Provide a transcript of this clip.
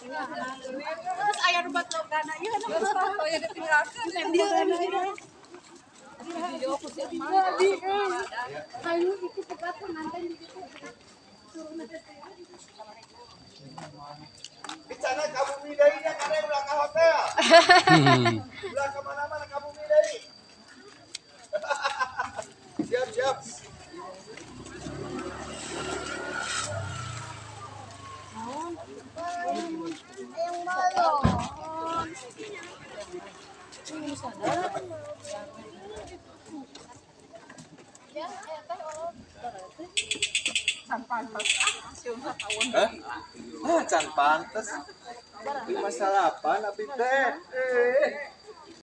Terus ayah rubat lo karena iya oh ya ditinggalkan dia ayo itu pegat nanti Di sana kamu milihnya karena udah ke hotel. Udah kemana-mana kamu milih. Siap siap. yang malu Can pantes. Di masalah apa nabi teh?